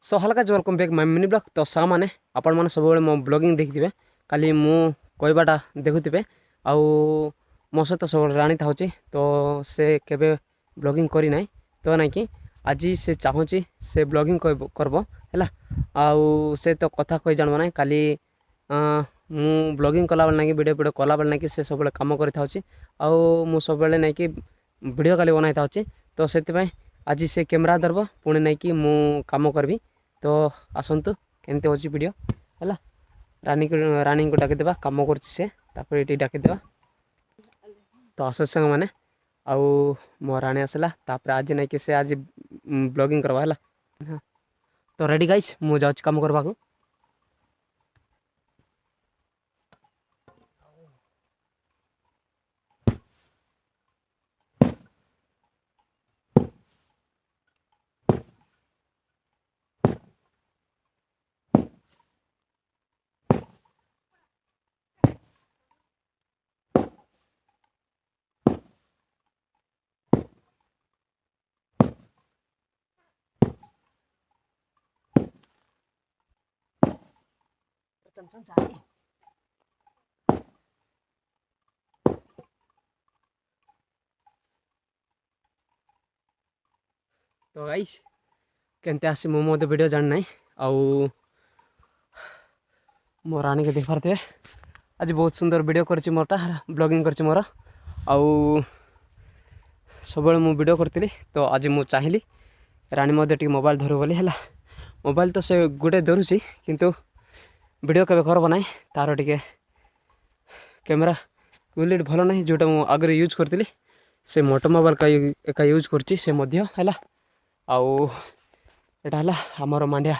सो हल्का welcome back my mini blog. तो सा मैंने आपण मैंने सब मो ब्लॉगिंग देखिथे खाली मु कहबाटा देखुथे आउ मो सहित सब राणी था तो से केबे ब्लॉगिंग करी ना तो ना कि आज से चाहूँगी से ब्लॉगिंग करब है आउ से तो कथा कही जानव ना खाली मु ब्लॉगिंग कला बेले ना कि वीडियो कला बेले ना कि से सब कम कर मु सब ना कि वीडियो खाली बनाई था तो से आज से कैमरा धरब पुणी नहीं कि मु काम करी तो आसतु केमती होची वीडियो है रानी को डाकिदेवा कम कर डाकिदेवा तो आस संग मैंने आउ मो राणी आसला तापर आज नहीं कि से आज ब्लॉगिंग करवा है तो रेडी गाइस मु जाऊँ कम करवा को। तो गाइस केमती आसी मो वीडियो जान ना आउ मो रानी के देख पारे आज बहुत सुंदर वीडियो करची मोरटा ब्लॉगिंग करची मोर आउ सब मु वीडियो करी तो आज मु चाहिए रानी टी मोबाइल धरू बोली है मोबाइल तो से गोटे धरुची किंतु वीडियो केबे करब ना तार टिके कैमेरा क्वालिटी भल ना जोटा मु आगे यूज करी से मोटो मोबाइल का एका यूज करची से है आउ एटा है आमर मांडिया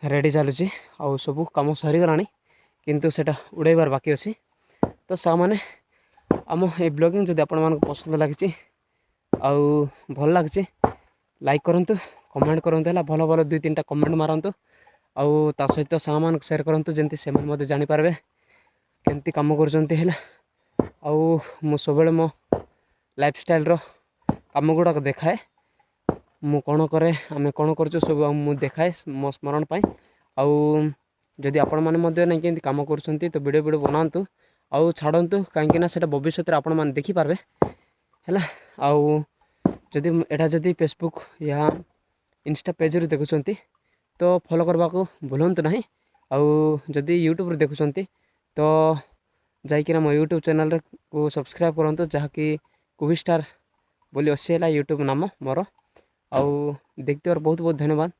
रेडी चलुची आउ सब कम सरीगला किंतु सेटा उड़ाइबार बाकी अच्छी तो सा मैंने आम ये ब्लॉगिंग जब आपण मानक पसंद लगी आउ भल लगी लाइक करूँ कमेंट करूँ है भल भल 2-3टा कमेंट मारतु आउ ता सहित सा मान सेयार करूँ जमी से जानीपारे केमती कम कर आउ मु सब मो लाइफ स्टाइल रो कम गुड़ाक देखाए मु कौन करे आम कौन कर सब मुझे देखाए मो स्मरण पाई आउ जदि आपण मैंने नहीं कि कम कर तो वीडियो बनातु आउ छाड़ू कहीं से भविष्य में आपण मैंने देखिपारे है आउ जदि एटा जदि फेसबुक या इंस्टा पेज रू देखुं तो फॉलो करने को भूलु ना आउ जदि यूट्यूब रू देखुं तो जाइकिना मो यूट्यूब चैनल को सब्सक्राइब करूँ जहाँकि कुबी स्टार बोली अच्छी है यूट्यूब नाम मोर आउ देखते बहुत बहुत धन्यवाद।